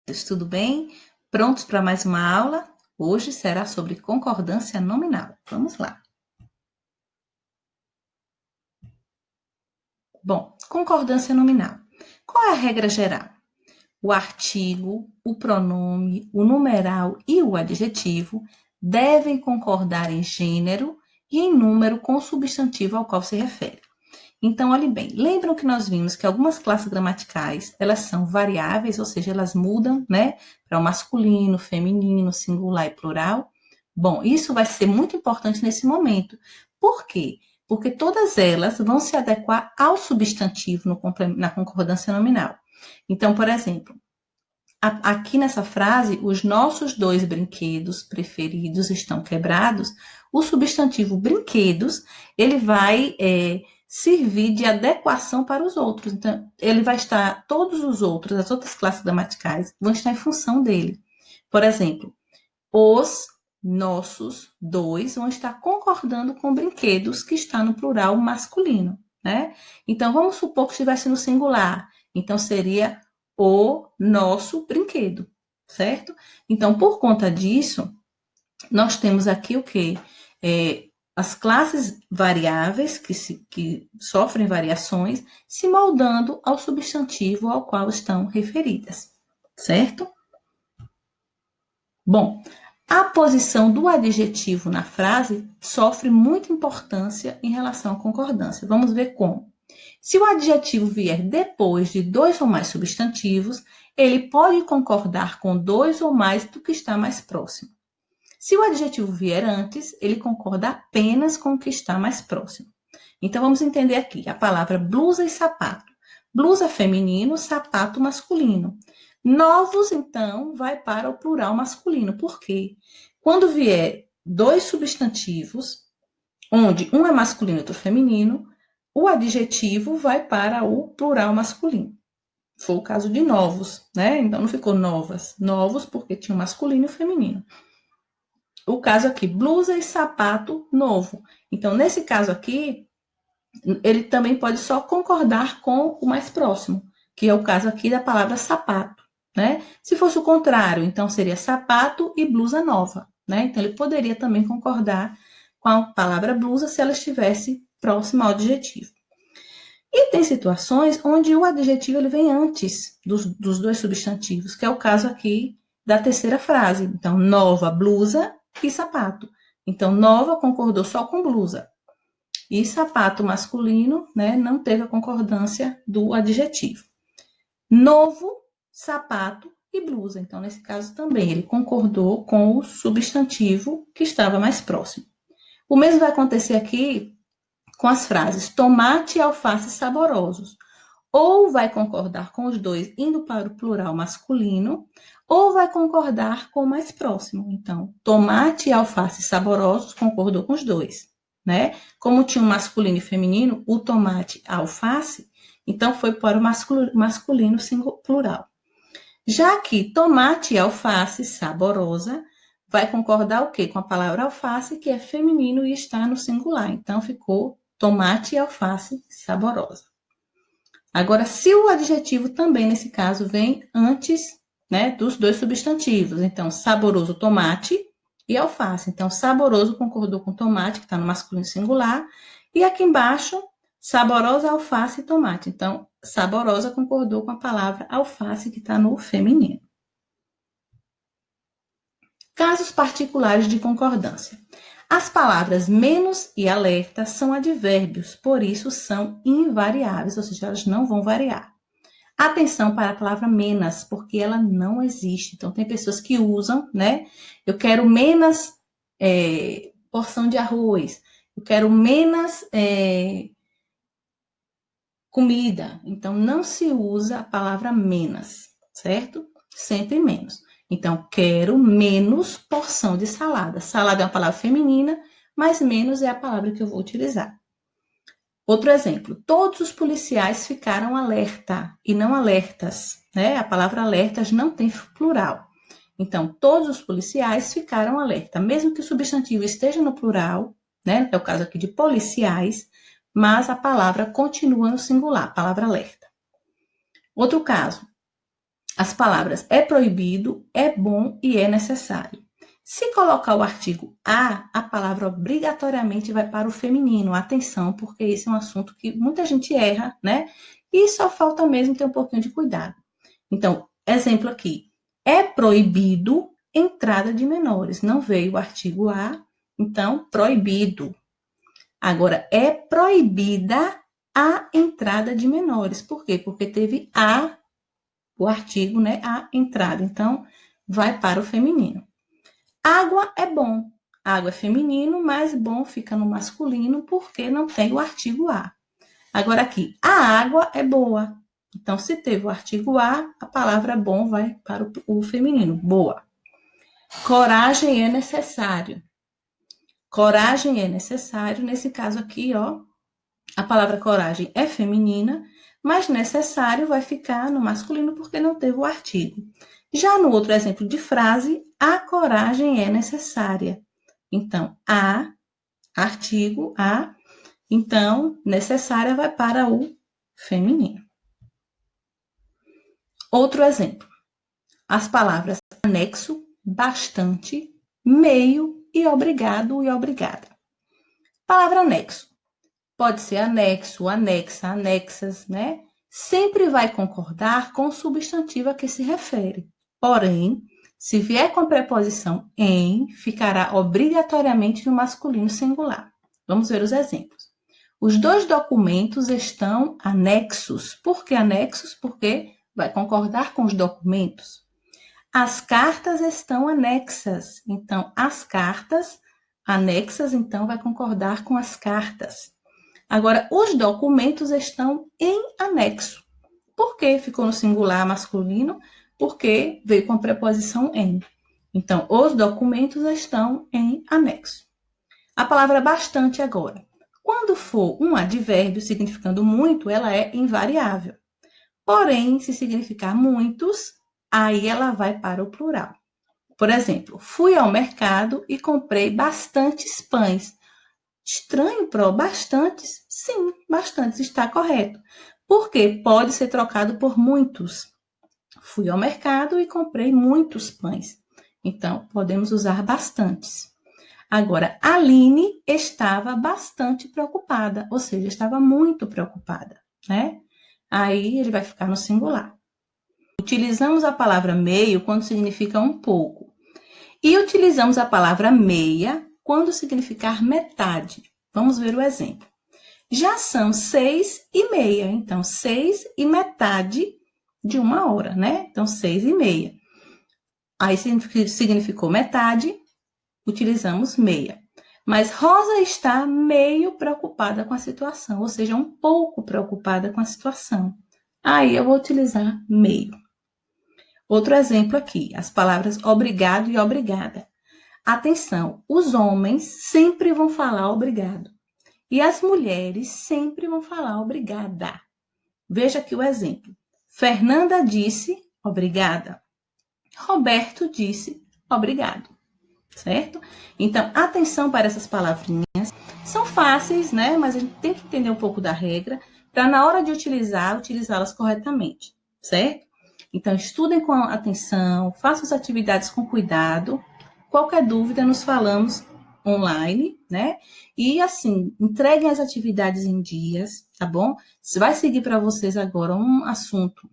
Tudo bem? Prontos para mais uma aula? Hoje será sobre concordância nominal. Vamos lá. Bom, concordância nominal. Qual é a regra geral? O artigo, o pronome, o numeral e o adjetivo devem concordar em gênero e em número com o substantivo ao qual se refere. Então, olhe bem, lembram que nós vimos que algumas classes gramaticais, elas são variáveis, ou seja, elas mudam, né, para o masculino, feminino, singular e plural? Bom, isso vai ser muito importante nesse momento. Por quê? Porque todas elas vão se adequar ao substantivo na concordância nominal. Então, por exemplo, aqui nessa frase, os nossos dois brinquedos preferidos estão quebrados. O substantivo brinquedos, ele vai servir de adequação para os outros. Então, ele vai estar, todos os outros, as outras classes gramaticais, vão estar em função dele. Por exemplo, os nossos dois vão estar concordando com brinquedos que está no plural masculino, né? Então, vamos supor que estivesse no singular. Então, seria o nosso brinquedo, certo? Então, por conta disso, nós temos aqui o quê? As classes variáveis que sofrem variações se moldando ao substantivo ao qual estão referidas, certo? Bom, a posição do adjetivo na frase sofre muita importância em relação à concordância. Vamos ver como. Se o adjetivo vier depois de dois ou mais substantivos, ele pode concordar com dois ou mais do que está mais próximo. Se o adjetivo vier antes, ele concorda apenas com o que está mais próximo. Então, vamos entender aqui a palavra blusa e sapato. Blusa feminino, sapato masculino. Novos, então, vai para o plural masculino. Por quê? Quando vier dois substantivos, onde um é masculino e outro feminino, o adjetivo vai para o plural masculino. Foi o caso de novos, né? Então não ficou novas. Novos porque tinha o masculino e o feminino. O caso aqui, blusa e sapato novo. Então, nesse caso aqui, ele também pode só concordar com o mais próximo, que é o caso aqui da palavra sapato, né? Se fosse o contrário, então seria sapato e blusa nova, né? Então, ele poderia também concordar com a palavra blusa se ela estivesse próxima ao adjetivo. E tem situações onde o adjetivo ele vem antes dos dois substantivos, que é o caso aqui da terceira frase. Então, nova, blusa e sapato. Então, nova concordou só com blusa. E sapato masculino, né, não teve a concordância do adjetivo. Novo, sapato e blusa. Então, nesse caso também, ele concordou com o substantivo que estava mais próximo. O mesmo vai acontecer aqui com as frases tomate e alface saborosos. Ou vai concordar com os dois indo para o plural masculino, ou vai concordar com o mais próximo. Então, tomate e alface saborosos concordou com os dois, né? Como tinha um masculino e feminino, o tomate, a alface, então foi para o masculino plural. Já que tomate e alface saborosa vai concordar o quê? Com a palavra alface, que é feminino e está no singular. Então, ficou tomate e alface saborosa. Agora, se o adjetivo também, nesse caso, vem antes, né, dos dois substantivos. Então, saboroso tomate e alface. Então, saboroso concordou com tomate, que está no masculino singular. E aqui embaixo, saborosa alface e tomate. Então, saborosa concordou com a palavra alface, que está no feminino. Casos particulares de concordância. As palavras menos e alerta são advérbios, por isso são invariáveis, ou seja, elas não vão variar. Atenção para a palavra menos, porque ela não existe. Então, tem pessoas que usam, né? Eu quero menos porção de arroz, eu quero menos comida. Então, não se usa a palavra menos, certo? Sempre menos. Então, quero menos porção de salada. Salada é uma palavra feminina, mas menos é a palavra que eu vou utilizar. Outro exemplo, todos os policiais ficaram alerta e não alertas, né? A palavra alertas não tem plural. Então, todos os policiais ficaram alerta, mesmo que o substantivo esteja no plural, né? É o caso aqui de policiais, mas a palavra continua no singular, a palavra alerta. Outro caso, as palavras é proibido, é bom e é necessário. Se colocar o artigo a palavra obrigatoriamente vai para o feminino. Atenção, porque esse é um assunto que muita gente erra, né? E só falta mesmo ter um pouquinho de cuidado. Então, exemplo aqui. É proibido entrada de menores. Não veio o artigo a, então, proibido. Agora, é proibida a entrada de menores. Por quê? Porque teve o artigo, né? A entrada. Então, vai para o feminino. Água é bom. Água é feminino, mas bom fica no masculino porque não tem o artigo a. Agora aqui, a água é boa. Então, se teve o artigo a palavra bom vai para o feminino, boa. Coragem é necessário. Coragem é necessário. Nesse caso aqui, ó, a palavra coragem é feminina, mas necessário vai ficar no masculino porque não teve o artigo. Já no outro exemplo de frase, a coragem é necessária. Então, a, artigo, a, então, necessária vai para o feminino. Outro exemplo. As palavras anexo, bastante, meio e obrigado e obrigada. Palavra anexo. Pode ser anexo, anexa, anexas, né? Sempre vai concordar com o substantivo a que se refere. Porém, se vier com a preposição em, ficará obrigatoriamente no masculino singular. Vamos ver os exemplos. Os dois documentos estão anexos. Por que anexos? Porque vai concordar com os documentos. As cartas estão anexas. Então, as cartas anexas, então, vai concordar com as cartas. Agora, os documentos estão em anexo. Por que ficou no singular masculino? Porque veio com a preposição em. Então, os documentos estão em anexo. A palavra bastante agora. Quando for um advérbio significando muito, ela é invariável. Porém, se significar muitos, aí ela vai para o plural. Por exemplo, fui ao mercado e comprei bastantes pães. Estranho, Pro? Bastantes? Sim, bastantes, está correto. Porque pode ser trocado por muitos. Fui ao mercado e comprei muitos pães. Então, podemos usar bastantes. Agora, Aline estava bastante preocupada, ou seja, estava muito preocupada, né? Aí ele vai ficar no singular. Utilizamos a palavra meio quando significa um pouco. E utilizamos a palavra meia quando significar metade. Vamos ver o exemplo. Já são 6:30, então 6 e metade de 1 hora, né? Então 6:30. Aí significou metade, utilizamos meia. Mas Rosa está meio preocupada com a situação, ou seja, um pouco preocupada com a situação. Aí eu vou utilizar meio. Outro exemplo aqui, as palavras obrigado e obrigada. Atenção, os homens sempre vão falar obrigado. E as mulheres sempre vão falar obrigada. Veja aqui o exemplo. Fernanda disse obrigada. Roberto disse obrigado. Certo? Então, atenção para essas palavrinhas. São fáceis, né? Mas a gente tem que entender um pouco da regra para na hora de utilizá-las corretamente. Certo? Então, estudem com atenção, façam as atividades com cuidado. Qualquer dúvida, nos falamos online, né? E assim, entreguem as atividades em dias, tá bom? Vai seguir para vocês agora um assunto,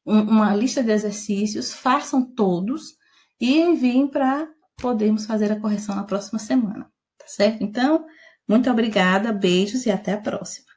uma lista de exercícios, façam todos e enviem para podermos fazer a correção na próxima semana, tá certo? Então, muito obrigada, beijos e até a próxima.